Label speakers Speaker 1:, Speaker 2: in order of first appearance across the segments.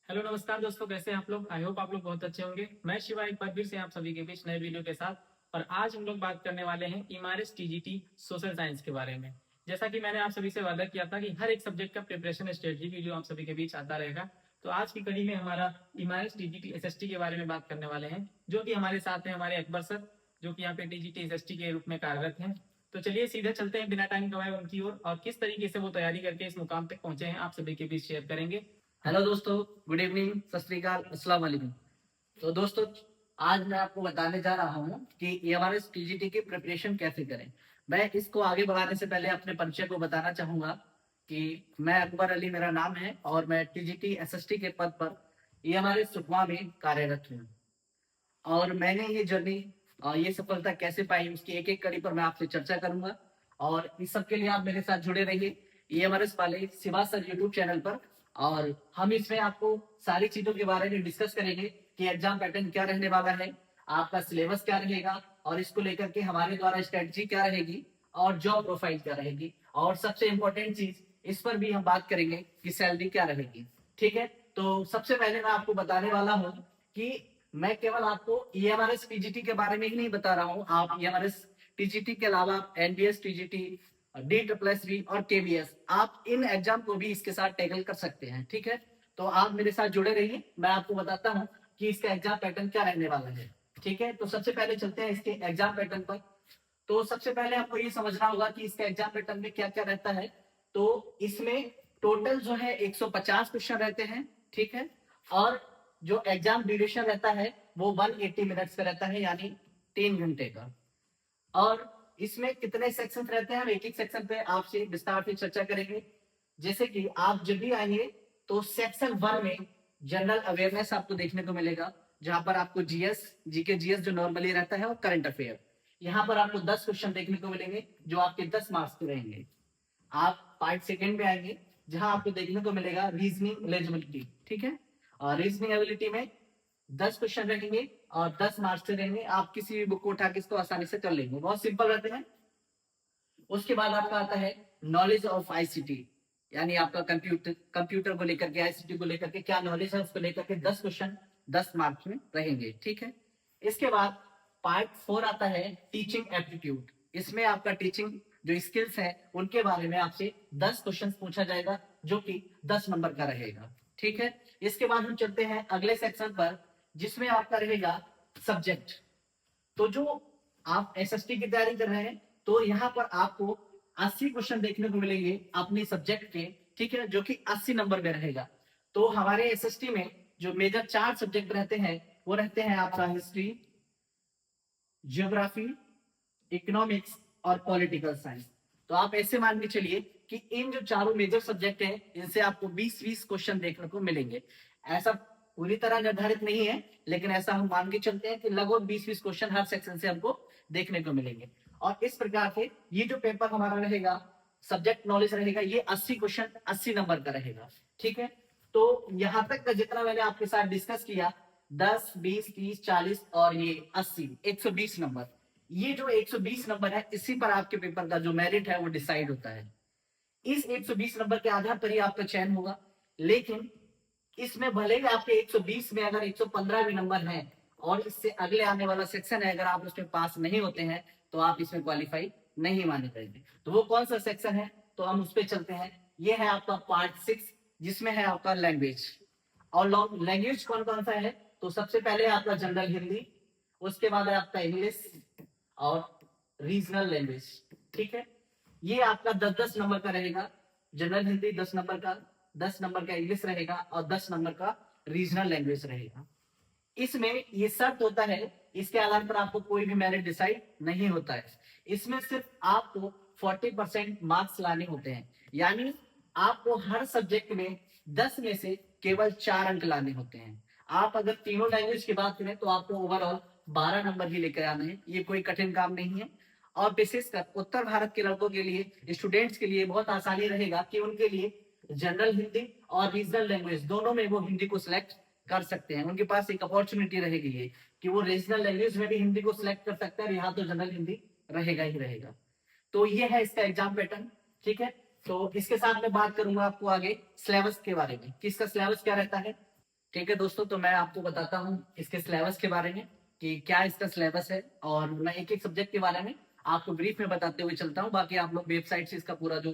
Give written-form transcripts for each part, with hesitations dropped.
Speaker 1: Hello नमस्कार दोस्तों, कैसे हैं आप लोग। आई होप आप लोग बहुत अच्छे होंगे। मैं शिवा एक बार फिर से आप सभी के बीच नए वीडियो के साथ। और आज हम लोग बात करने वाले हैं इमारस टीजीटी सोशल साइंस के बारे में। जैसा कि मैंने आप सभी से वादा किया था कि हर एक सब्जेक्ट का प्रिपरेशन स्ट्रेटजी वीडियो आप सभी के बीच आता रहेगा। तो आज की कड़ी में हमारा इमारस टीजीटी एसएसटी के बारे में बात करने वाले हैं, जो कि हमारे साथ हैं हमारे अकबर सर, जो कि यहाँ पे टीजीटी एसएसटी के रूप में कार्यरत हैं। तो चलिए सीधे चलते हैं बिना टाइम गवाए उनकी ओर, और किस तरीके से वो तैयारी करके इस मुकाम तक पहुंचे हैं आप सभी के बीच शेयर करेंगे।
Speaker 2: हेलो दोस्तों, गुड इवनिंग, सत श्री अकाल, अस्सलाम वालेकुम। तो दोस्तों, आज मैं आपको बताने जा रहा हूँ कि एमआरएस टीजीटी की प्रिपरेशन कैसे करें। मैं इसको आगे बढ़ाने से पहले अपने परिचय को बताना चाहूंगा कि मैं अकबर अली मेरा नाम है और मैं टीजीटी एसएसटी के पद पर एमआरएस सुकमा में कार्यरत हूँ। और मैंने ये जर्नी ये सफलता कैसे पाई उसकी एक एक कड़ी पर मैं आपसे चर्चा करूंगा। और इस सब के लिए आप मेरे साथ जुड़े रहिए एमआरएस वाले शिवा सर यूट्यूब चैनल पर। और हम इसमें आपको सारी चीजों के बारे में डिस्कस करेंगे कि एग्जाम पैटर्न क्या रहने वाला है, आपका सिलेबस क्या रहेगा, और इसको लेकर के हमारे द्वारा स्ट्रेटजी क्या रहेगी, और जॉब प्रोफाइल क्या रहेगी, और सबसे इंपॉर्टेंट चीज इस पर भी हम बात करेंगे कि सैलरी क्या रहेगी। ठीक है, तो सबसे पहले मैं आपको बताने वाला हूँ कि मैं केवल आपको ईएमआरएस टीजीटी के बारे में ही नहीं बता रहा हूँ। आप ईएमआरएस टीजीटी के अलावा NBS TGT, D triple S V और केबीएस, आप इन एग्जाम को भी इसके साथ टैकल कर सकते हैं। ठीक है, तो आप मेरे साथ जुड़े रहिए, मैं आपको बताता हूँ कि इसका एग्जाम पैटर्न क्या रहने वाला है। ठीक है, तो सबसे पहले चलते हैं इसके एग्जाम पैटर्न पर। तो सबसे पहले आपको ये समझना होगा कि इसका एग्जाम पैटर्न में क्या क्या रहता है। तो इसमें टोटल जो है 150 क्वेश्चन रहते हैं। ठीक है, और जो एग्जाम ड्यूरेशन रहता है वो 180 मिनट्स का रहता है, यानी 3 घंटे का। और इसमें कितने सेक्शन रहते हैं हम एक एक सेक्शन पे आपसे विस्तार से चर्चा करेंगे। जैसे कि आप जब भी आएंगे तो सेक्शन 1 में जनरल अवेयरनेस आपको देखने को मिलेगा, जहां पर आपको जीएस जीके जीएस जो नॉर्मली रहता है, और करंट अफेयर। यहाँ पर आपको 10 क्वेश्चन देखने को मिलेंगे जो आपके 10 मार्क्स के रहेंगे। आप पार्ट सेकेंड में आएंगे जहां आपको देखने को मिलेगा रीजनिंग एलिजिबिलिटी। ठीक है, और रीजनिंग एबिलिटी में 10 क्वेश्चन रहेंगे और 10 मार्क्स से रहेंगे। आप किसी भी बुक को उठा के इसको आसानी से कर लेंगे, बहुत सिंपल रहते हैं। उसके बाद आपका आता है नॉलेज ऑफ आईसीटी, यानी आपका कंप्यूटर कंप्यूटर को लेकर के, आईसीटी को लेकर के क्या नॉलेज है, उसको लेकर के 10 क्वेश्चन 10 मार्क्स में रहेंगे। ठीक है, इसके बाद पार्ट 4 आता है टीचिंग एप्टीट्यूड। इसमें आपका टीचिंग जो स्किल्स है उनके बारे में आपसे 10 क्वेश्चन पूछा जाएगा, जो कि 10 नंबर का रहेगा। ठीक है, इसके बाद हम चलते हैं अगले सेक्शन पर, जिसमें आपका रहेगा सब्जेक्ट। तो जो आप एसएसटी की तैयारी कर रहे हैं तो यहाँ पर आपको 80 क्वेश्चन देखने को मिलेंगे अपने सब्जेक्ट के। ठीक है, जो कि 80 नंबर में रहेगा। तो हमारे एसएसटी में जो मेजर 4 सब्जेक्ट रहते हैं वो रहते हैं आपका हिस्ट्री, जियोग्राफी, इकोनॉमिक्स और पॉलिटिकल साइंस। तो आप ऐसे मान के चलिए कि इन जो चारों मेजर सब्जेक्ट हैं इनसे आपको 20-20 क्वेश्चन देखने को मिलेंगे। ऐसा पूरी तरह निर्धारित नहीं है, लेकिन ऐसा हम मान के चलते हैं कि लगभग 20-20 क्वेश्चन हर सेक्शन से हमको देखने को मिलेंगे। और इस प्रकार से ये जो पेपर हमारा रहेगा, सब्जेक्ट नॉलेज रहेगा, ये 80 क्वेश्चन 80 नंबर का रहेगा। ठीक है, तो यहां तक का जितना मैंने आपके साथ डिस्कस किया, 10, 20, 30, 40 और ये 80, 120 नंबर, ये जो 120 नंबर है इसी पर आपके पेपर का जो मेरिट है वो डिसाइड होता है। इस 120 नंबर के आधार पर ही आपका चयन होगा। लेकिन इसमें भले ही आपके 120 में अगर 115 भी नंबर है और इससे अगले आने वाला सेक्शन है, अगर आप उसमें पास नहीं होते हैं तो आप इसमें क्वालिफाई नहीं माने जाएंगे। तो वो कौन सा सेक्शन है, तो हम उस पर चलते हैं। ये है आपका पार्ट 6, जिसमें है आपका लैंग्वेज। और लैंग्वेज कौन कौन सा है, तो सबसे पहले आपका जनरल हिंदी, उसके बाद है आपका इंग्लिश और रीजनल लैंग्वेज। ठीक है, ये आपका 10-10 नंबर का रहेगा। जनरल हिंदी 10 नंबर का, 10 नंबर का इंग्लिश रहेगा और 10 नंबर का रीजनल लैंग्वेज रहेगा। इसमें ये शर्त होता है, इसके आधार पर आपको कोई भी मेरिट डिसाइड नहीं होता है। इसमें सिर्फ आपको 40% मार्क्स लाने होते हैं, यानी आपको हर सब्जेक्ट में 10 में से केवल 4 अंक लाने होते हैं। आप अगर तीनों लैंग्वेज की बात करें तो आपको ओवरऑल 12 नंबर ही लेकर आने हैं। ये कोई कठिन काम नहीं है। और विशेषकर उत्तर भारत के लड़कों के लिए, स्टूडेंट्स के लिए बहुत आसानी रहेगा कि उनके लिए जनरल हिंदी और रीजनल लैंग्वेज दोनों में वो हिंदी को सिलेक्ट कर सकते हैं। उनके पास एक अपॉर्चुनिटी रहेगी ये कि वो रीजनल लैंग्वेज में भी हिंदी को सिलेक्ट कर सकते हैं, यहाँ तो जनरल हिंदी रहेगा ही रहेगा। तो ये है इसका एग्जाम पैटर्न। ठीक है, तो इसके साथ मैं बात करूंगा आपको आगे सिलेबस के बारे में कि इसका सिलेबस क्या रहता है। ठीक है दोस्तों, तो मैं आपको बताता हूँ इसके सिलेबस के बारे में कि क्या इसका सिलेबस है, और मैं एक एक सब्जेक्ट के बारे में आपको ब्रीफ में बताते हुए चलता हूँ। बाकी आप लोग वेबसाइट से इसका पूरा जो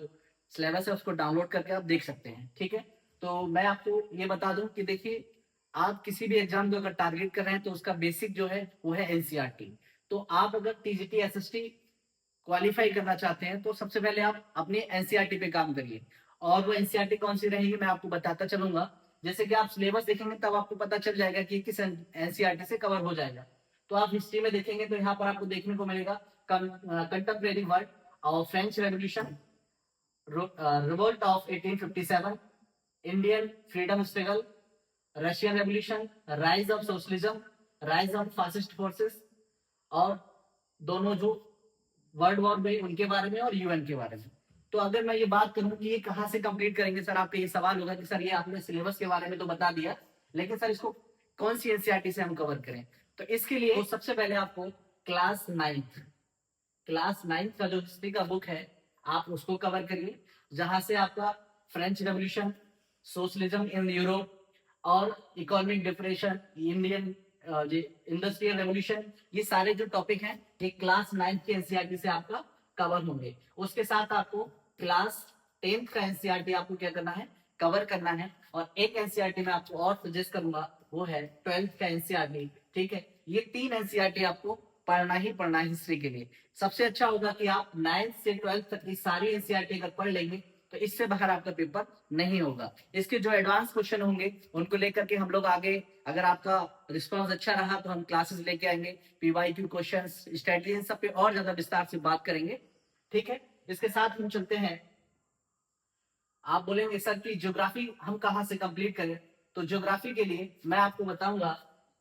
Speaker 2: सिलेबस है उसको डाउनलोड करके आप देख सकते हैं। ठीक है, तो मैं आपको ये बता दूं कि देखिए, आप किसी भी एग्जाम को अगर टारगेट कर रहे हैं तो उसका बेसिक जो है वो है एनसीईआरटी। तो आप अगर टीजीटी एसएसटी क्वालिफाई करना चाहते हैं तो सबसे पहले आप अपनी एनसीईआरटी पे काम करिए। और वो एनसीईआरटी कौन सी रहेगी मैं आपको बताता चलूंगा। जैसे कि आप सिलेबस देखेंगे तब आपको पता चल जाएगा कि किस एनसीईआरटी से कवर हो जाएगा। तो आप हिस्ट्री में देखेंगे तो यहाँ पर आपको देखने को मिलेगा कंटेम्प्रेरी वर्ल्ड और French revolution, revolt of 1857, Indian freedom struggle, Russian revolution, rise of socialism, rise of fascist forces, और दोनों जो वर्ल्ड वॉर में उनके बारे में और यूएन के बारे में। तो अगर मैं ये बात करूं कि ये कहाँ से कंप्लीट करेंगे, सर आपका ये सवाल होगा कि सर ये आपने सिलेबस के बारे में तो बता दिया, लेकिन सर इसको कौन सी एनसीईआरटी से हम कवर करें। तो इसके लिए तो सबसे पहले आपको क्लास नाइन्थ का जो हिस्ट्री का बुक है आप उसको कवर करिए, जहां से आपका French revolution, socialism in Europe और economic depression, Indian industrial revolution, ये सारे जो टॉपिक हैं ये क्लास 9th के एनसीईआरटी से आपका कवर होंगे। उसके साथ आपको क्लास 10th का एनसीईआरटी आपको क्या करना है, कवर करना है। और एक एनसीईआरटी में आपको और सजेस्ट करूंगा, वो है 12th का एनसीईआरटी। ठीक है, ये 3 एनसीईआरटी आपको पढ़ना ही पढ़ना है हिस्ट्री के लिए। सबसे अच्छा होगा कि आप 9th से 12th तक की सारी एनसीईआरटी अगर पढ़ लेंगे तो इससे बाहर आपका पेपर नहीं होगा। इसके जो एडवांस क्वेश्चन होंगे उनको लेकर के हम लोग आगे, अगर आपका रिस्पांस अच्छा रहा तो हम क्लासेस लेके आएंगे, पीवाईक्यू क्वेश्चंस, स्ट्रेटजी, इन सब पे और ज्यादा विस्तार से बात करेंगे। ठीक है, इसके साथ हम चलते हैं। आप बोलेंगे सर कि ज्योग्राफी हम कहाँ से कंप्लीट करें, तो ज्योग्राफी के लिए मैं आपको बताऊंगा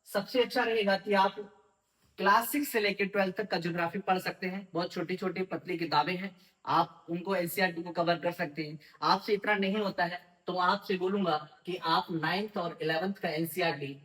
Speaker 2: सबसे अच्छा रहेगा कि आप क्लास 6 से लेकर 12th तक का ज्योग्राफी पढ़ सकते हैं। बहुत छोटी छोटी पतली किताबें हैं, आप उनको एनसीईआरटी को कवर कर सकते हैं। आपसे इतना नहीं होता है तो आपसे बोलूंगा कि आप 9th और 11th का एनसीईआरटी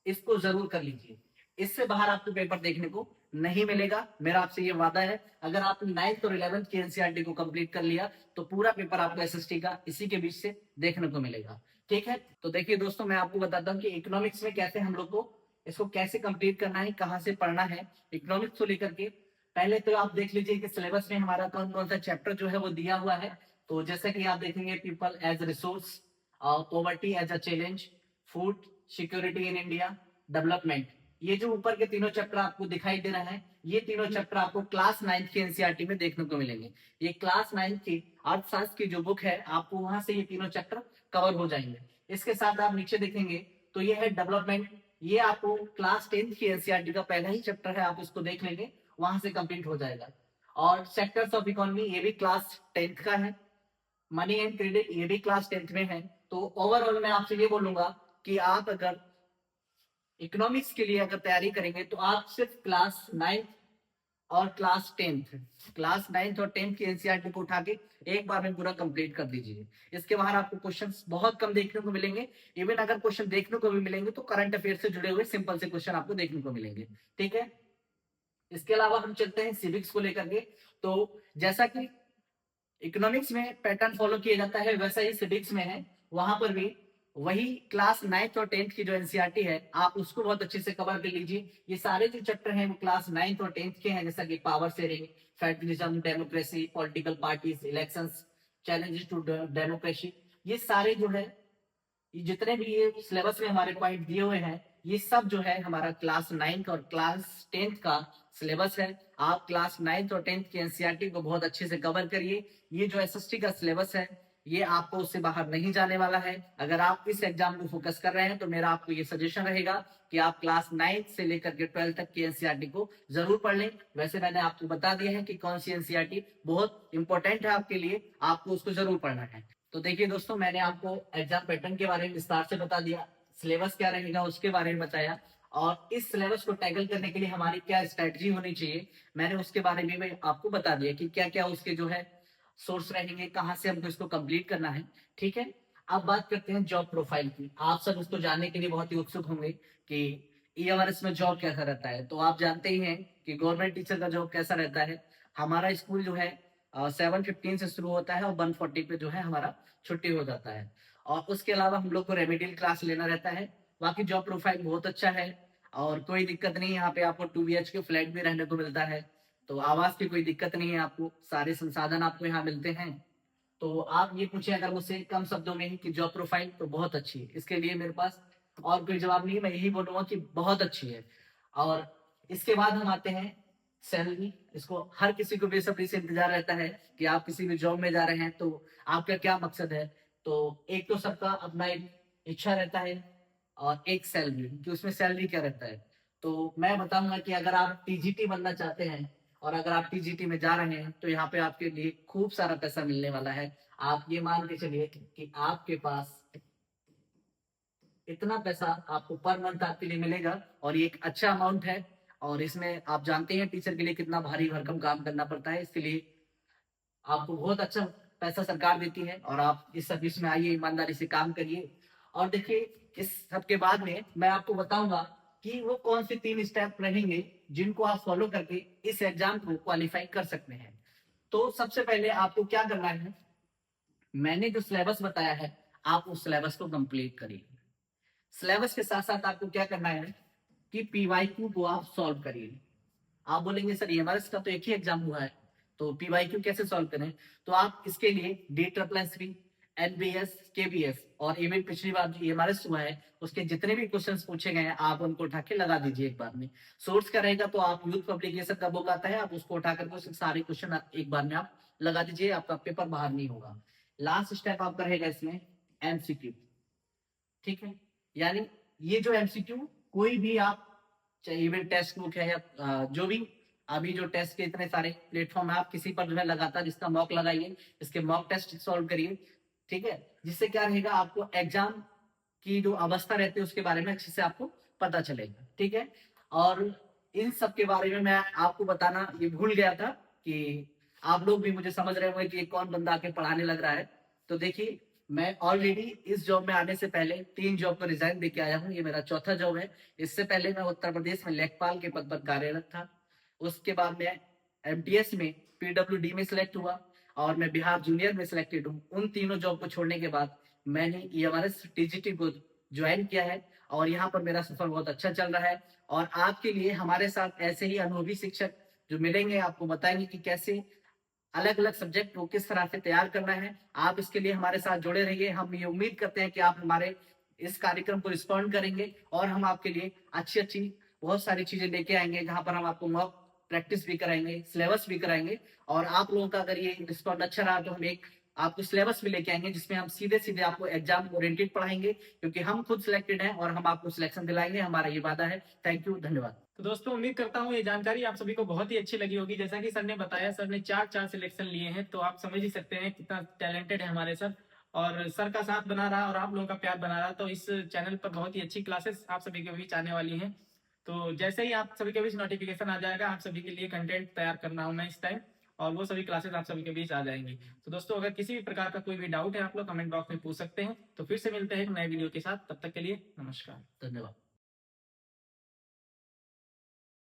Speaker 2: इसको जरूर कर लीजिए। इससे बाहर आपको पेपर देखने को नहीं मिलेगा, मेरा आपसे ये वादा है। अगर आपने 9th और 11th की एनसीईआरटी को कंप्लीट कर लिया तो पूरा पेपर आपको एसएसटी का इसी के बीच से देखने को मिलेगा। ठीक है, तो देखिए दोस्तों, मैं आपको बताता हूँ कि इकोनॉमिक्स में कैसे हम लोग को इसको कैसे कंप्लीट करना है, कहाँ से पढ़ना है इकोनॉमिक्स को लेकर के। पहले तो आप देख लीजिए कि सिलेबस में हमारा कौन कौन सा चैप्टर जो है वो दिया हुआ है। तो जैसे कि आप देखेंगे, people as resource, poverty as a challenge, food security in India, development, ये जो ऊपर के तीनों चैप्टर आपको दिखाई दे रहा है, ये तीनों चैप्टर आपको क्लास 9th की एनसीईआरटी में देखने को मिलेंगे। ये क्लास 9th की अर्थशास्त्र की जो बुक है आपको वहां से ये तीनों चैप्टर कवर हो जाएंगे। इसके साथ आप नीचे देखेंगे तो ये है डेवलपमेंट, ये आपको क्लास 10th की एनसीईआरटी का पहला ही चैप्टर है, आप इसको देख लेंगे, वहां से कंप्लीट हो जाएगा। और सेक्टर्स ऑफ इकोनॉमी, ये भी क्लास 10th का है। मनी एंड क्रेडिट, ये भी क्लास 10th में है। तो ओवरऑल मैं आपसे ये बोलूंगा कि आप अगर इकोनॉमिक्स के लिए अगर तैयारी करेंगे तो आप सिर्फ क्लास 9th और 10th की एनसीईआरटी को उठा के एक बार में पूरा कंप्लीट कर दीजिए। इसके बाहर आपको क्वेश्चंस बहुत कम देखने को मिलेंगे। इवन अगर क्वेश्चन देखने को भी मिलेंगे तो करंट अफेयर से जुड़े हुए सिंपल से क्वेश्चन आपको देखने को मिलेंगे। ठीक है, इसके अलावा हम चलते हैं सिविक्स को लेकर के। तो जैसा कि इकोनॉमिक्स में पैटर्न फॉलो किया जाता है वैसा ही सिविक्स में है, वहां पर भी वही क्लास 9th और 10th की जो एनसीईआरटी है आप उसको बहुत अच्छे से कवर कर लीजिए। ये सारे जो चैप्टर हैं वो क्लास 9th और 10th के हैं, जैसा कि power sharing, federalism, democracy, political parties, elections, challenges to democracy, ये सारे जो है, ये जितने भी ये सिलेबस में हमारे पॉइंट दिए हुए हैं, ये सब जो है हमारा क्लास 9th और क्लास 10th का सिलेबस है। आप क्लास 9th और 10th की एनसीईआरटी को बहुत अच्छे से कवर करिए। ये जो एसएसटी का सिलेबस है ये आपको उससे बाहर नहीं जाने वाला है। अगर आप इस एग्जाम को फोकस कर रहे हैं तो मेरा आपको ये सजेशन रहेगा कि आप क्लास 9th से लेकर के 12th तक की एनसीईआरटी को जरूर पढ़ लें। वैसे मैंने आपको बता दिया है कि कौन सी एनसीईआरटी बहुत इंपॉर्टेंट है आपके लिए, आपको उसको जरूर पढ़ना है। तो देखिए दोस्तों, मैंने आपको एग्जाम पैटर्न के बारे में विस्तार से बता दिया, सिलेबस क्या रहेगा उसके बारे में बताया, और इस सिलेबस को टैकल करने के लिए हमारी क्या स्ट्रेटजी होनी चाहिए मैंने उसके बारे में भी आपको बता दिया कि क्या क्या उसके जो है सोर्स रहेंगे, कहाँ से हमको इसको कंप्लीट करना है। ठीक है, अब बात करते हैं जॉब प्रोफाइल की। आप सब उसको जानने के लिए बहुत ही उत्सुक होंगे कि ईएमआरएस में जॉब कैसा रहता है। तो आप जानते ही हैं कि गवर्नमेंट टीचर का जॉब कैसा रहता है। हमारा स्कूल जो है 7:15 से शुरू होता है और 1:40 पे जो है हमारा छुट्टी हो जाता है। और उसके अलावा हम लोग को रेमेडियल क्लास लेना रहता है। बाकी जॉब प्रोफाइल बहुत अच्छा है और कोई दिक्कत नहीं है। यहाँ पे आपको 2 BHK फ्लैट भी रहने को मिलता है, तो आवास की कोई दिक्कत नहीं है, आपको सारे संसाधन आपको यहाँ मिलते हैं। तो आप ये पूछे अगर मुझसे कम शब्दों में कि जॉब प्रोफाइल तो बहुत अच्छी है, इसके लिए मेरे पास और कोई जवाब नहीं है, मैं यही बोलूंगा कि बहुत अच्छी है। और इसके बाद हम आते हैं सैलरी। इसको हर किसी को बेसब्री से इंतजार रहता है कि आप किसी भी जॉब में जा रहे हैं तो आपका क्या मकसद है। तो एक तो सबका अपना एक इच्छा रहता है और एक सैलरी, कि उसमें सैलरी क्या रहता है। तो मैं बताऊंगा कि अगर आप टीजीटी बनना चाहते हैं और अगर आप टीजीटी में जा रहे हैं तो यहाँ पे आपके लिए खूब सारा पैसा मिलने वाला है। आप ये मान के चलिए कि आपके पास इतना पैसा आपको पर मंथ आपके लिए मिलेगा और ये एक अच्छा अमाउंट है। और इसमें आप जानते हैं टीचर के लिए कितना भारी भरकम काम करना पड़ता है, इसके लिए आपको बहुत अच्छा पैसा सरकार देती है और आप इस सर्विस में आइए, ईमानदारी से काम करिए। और देखिए इस सब के बाद में मैं आपको बताऊंगा कि वो कौन से 3 स्टेप रहेंगे जिनको आप फॉलो करके इस एग्जाम को क्वालिफाई कर सकते हैं। तो सबसे पहले आपको क्या करना है, मैंने जो सिलेबस बताया है आप उस सिलेबस को कंप्लीट करिए। सिलेबस के साथ साथ आपको क्या करना है कि पीवाईक्यू को आप सॉल्व करिए। आप बोलेंगे सर ईएमआरएस का तो एक ही एग्जाम हुआ है, तो पीवाईक्यू कैसे सॉल्व करें। तो आप इसके लिए DSSS, एनबीएस, केबीएस और इवन पिछली बार जो ईएमआरएस हुआ है उसके जितने भी क्वेश्चंस पूछे गए हैं आप उनको उठा के लगा दीजिए एक बार में। सोर्स का रहेगा तो आप यूथ पब्लिकेशन का बुक आता है, आप उसको उठा करके उसके सारे क्वेश्चन एक बार में आप लगा दीजिए, आपका पेपर बाहर नहीं होगा। लास्ट स्टेप आपका रहेगा इसमें एमसीक्यू। ठीक है, यानी ये जो एमसीक्यू कोई भी आप चाहे इवन टेक्स्ट बुक है या जो भी अभी जो टेस्ट के इतने सारे प्लेटफॉर्म है आप किसी पर जो है लगातार इसका मॉक लगाइए, इसके मॉक टेस्ट सॉल्व करिए। ठीक है, जिससे क्या रहेगा आपको एग्जाम की जो अवस्था रहती है उसके बारे में अच्छे से आपको पता चलेगा। ठीक है, और इन सब के बारे में मैं आपको बताना ये भूल गया था कि आप लोग भी मुझे समझ रहे होंगे कि ये कौन बंदा आके पढ़ाने लग रहा है। तो देखिए मैं ऑलरेडी इस जॉब में आने से पहले 3 जॉब पर रिजाइन देके आया हूँ, ये मेरा चौथा जॉब है। इससे पहले मैं उत्तर प्रदेश में लेखपाल के पद पर कार्यरत था। उसके बाद मैं एमटीएस में पीडब्ल्यूडी में सिलेक्ट हुआ और मैं बिहार जूनियर में सिलेक्टेड हूँ। उन तीनों जॉब को छोड़ने के बाद मैंने ईएमआरएस टीजीटी को ज्वाइन किया है और यहाँ पर मेरा सफर बहुत अच्छा चल रहा है। और आपके लिए हमारे साथ ऐसे ही अनुभवी शिक्षक जो मिलेंगे आपको बताएंगे कि कैसे अलग अलग सब्जेक्ट को किस तरह से तैयार करना है। आप इसके लिए हमारे साथ जुड़े रहिए। हम ये उम्मीद करते हैं कि आप हमारे इस कार्यक्रम को रिस्पॉन्ड करेंगे और हम आपके लिए अच्छी अच्छी बहुत सारी चीजें लेके आएंगे जहां पर हम आपको मॉक प्रैक्टिस भी कराएंगे, सिलेबस भी कराएंगे। और आप लोगों का अगर ये रिस्पॉन्ड अच्छा रहा तो हम एक आपको सिलेबस भी लेके आएंगे जिसमें हम सीधे सीधे आपको एग्जाम ओरिएंटेड पढ़ाएंगे, क्योंकि हम खुद सिलेक्टेड हैं और हम आपको सिलेक्शन दिलाएंगे, हमारा ये वादा है। थैंक यू, धन्यवाद।
Speaker 1: तो दोस्तों उम्मीद करता हूँ ये जानकारी आप सभी को बहुत ही अच्छी लगी होगी। जैसा कि सर ने बताया, सर ने 4 सिलेक्शन लिए हैं, तो आप समझ ही सकते हैं कितना टैलेंटेड है हमारे सर। और सर का साथ बना रहा और आप लोगों का प्यार बना रहा, तो इस चैनल पर बहुत ही अच्छी क्लासेस आप सभी के बीच आने वाली हैं। तो जैसे ही आप सभी के बीच नोटिफिकेशन आ जाएगा, आप सभी के लिए कंटेंट तैयार करना हूँ मैं इस टाइम, और वो सभी क्लासेस आप सभी के बीच आ जाएंगी। तो दोस्तों अगर किसी भी प्रकार का कोई भी डाउट है आप लोग कमेंट बॉक्स में पूछ सकते हैं। तो फिर से मिलते हैं एक नए वीडियो के साथ, तब तक के लिए नमस्कार,
Speaker 2: धन्यवाद।